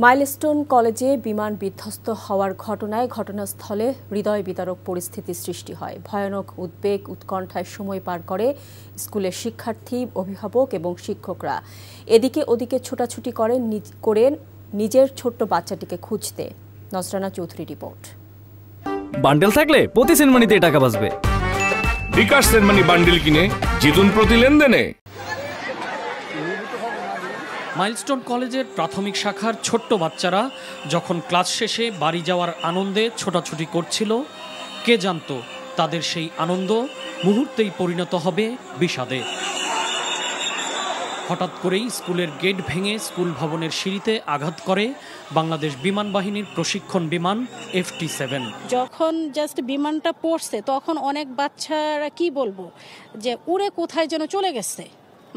Milestone কলেজে বিমান বিধ্বস্ত হওয়ার ঘটনায় ঘটনাস্থলে হৃদয় বিদারক পরিস্থিতি সৃষ্টি হয়। ভয়ানক উদ্বেগ উৎকণ্ঠায় সময় পার করে স্কুলের শিক্ষার্থী, অভিভাবক এবং শিক্ষকরা। এদিকে ওদিকে ছোটাছুটি করেন নিজের ছোট্ট বাচ্চাটিকে খুঁজতে। নজরানা চৌধুরী রিপোর্ট। বান্ডেল থাকলে প্রতি সেনমানিতে টাকা বাঁচবে। বিকাশ সেনমানি বান্ডেল কিনে জিতুন প্রতি লেনদেনে। মাইলস্টোন কলেজের প্রাথমিক শাখার ছোট্ট বাচ্চারা যখন ক্লাস শেষে বাড়ি যাওয়ার আনন্দে ছোটাছুটি করছিল, কে জানতো তাদের সেই আনন্দ মুহূর্তেই পরিণত হবে বিষাদে। হঠাৎ করেই স্কুলের গেট ভেঙে স্কুল ভবনের সিঁড়িতে আঘাত করে বাংলাদেশ বিমান বাহিনীর প্রশিক্ষণ বিমান FT-7। যখন জাস্ট বিমানটা পড়ছে তখন অনেক বাচ্চারা কি বলবো যে উড়ে কোথায় যেন চলে গেছে।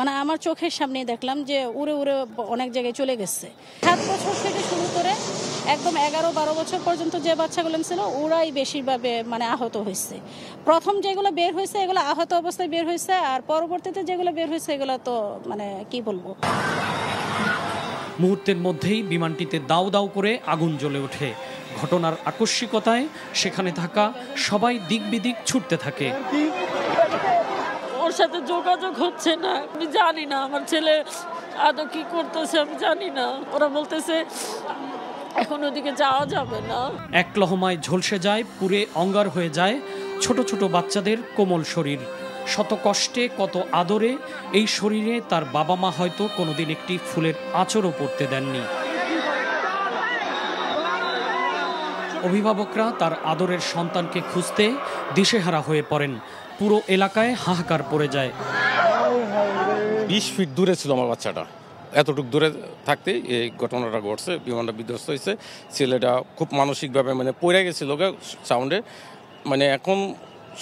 মানে আমার চোখের সামনে দেখলাম যে উড়ে উড়ে অনেক জায়গায় চলে গেছে। 7 বছর থেকে শুরু করে একদম 11-12 বছর পর্যন্ত যে বাচ্চাগুলো ছিল ওরাই বেশিরভাবে আহত হয়েছে। প্রথম যেগুলো বের হয়েছে এগুলো আহত অবস্থায় বের হয়েছে, আর পরবর্তীতে যেগুলো বের হয়েছে এগুলো তো কি বলবো। মুহূর্তের মধ্যেই বিমানটিতে দাউ দাউ করে আগুন জ্বলে ওঠে। ঘটনার আকস্মিকতায় সেখানে থাকা সবাই দিক বিদিক ছুটতে থাকে। ওর সাথে যোগাযোগ হচ্ছে না, আমি জানি না আমার ছেলে আদৌ কি করতেছে, আমি জানি না। ওরা বলতেছে এখন ওদিকে যাওয়া যাবে না। এক লহমায় ঝলসে যায়, পুড়ে অঙ্গার হয়ে যায় ছোট ছোট বাচ্চাদের কোমল শরীর। শত কষ্টে কত আদরে এই শরীরে তার বাবা মা হয়তো কোনোদিন একটি ফুলের আঁচড়ও পড়তে দেননি। অভিভাবকরা তার আদরের সন্তানকে খুঁজতে দিশেহারা হয়ে পড়েন। পুরো এলাকায় হাহাকার পড়ে যায়। 20 ফিট দূরে ছিল আমার বাচ্চাটা। এতটুকু দূরে থাকতে এই ঘটনাটা ঘটছে, বিমানটা বিধ্বস্ত হয়েছে। ছেলেটা খুব মানসিকভাবে পড়ে গেছিল সাউন্ডে। এখন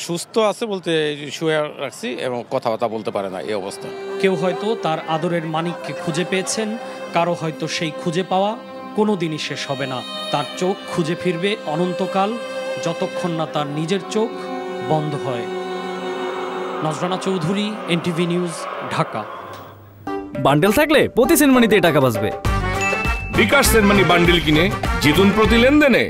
সুস্থ আছে বলতে শুয়ে রাখছি এবং কথাবার্তা বলতে পারে না এই অবস্থা। কেউ হয়তো তার আদরের মানিককে খুঁজে পেয়েছেন, কারো হয়তো সেই খুঁজে পাওয়া কোনোদিনই শেষ হবে না। তার চোখ খুঁজে ফিরবে অনন্তকাল, যতক্ষণ না তার নিজের চোখ বন্ধ হয়। Nazrana Chowdhury, NTV news, Dhaka. Bundle থাকলে প্রতি সেনমানিতে টাকা বাঁচবে। বিকাশ সেনমানি বান্ডেল কিনে জিতুন প্রতি লেনদেনে।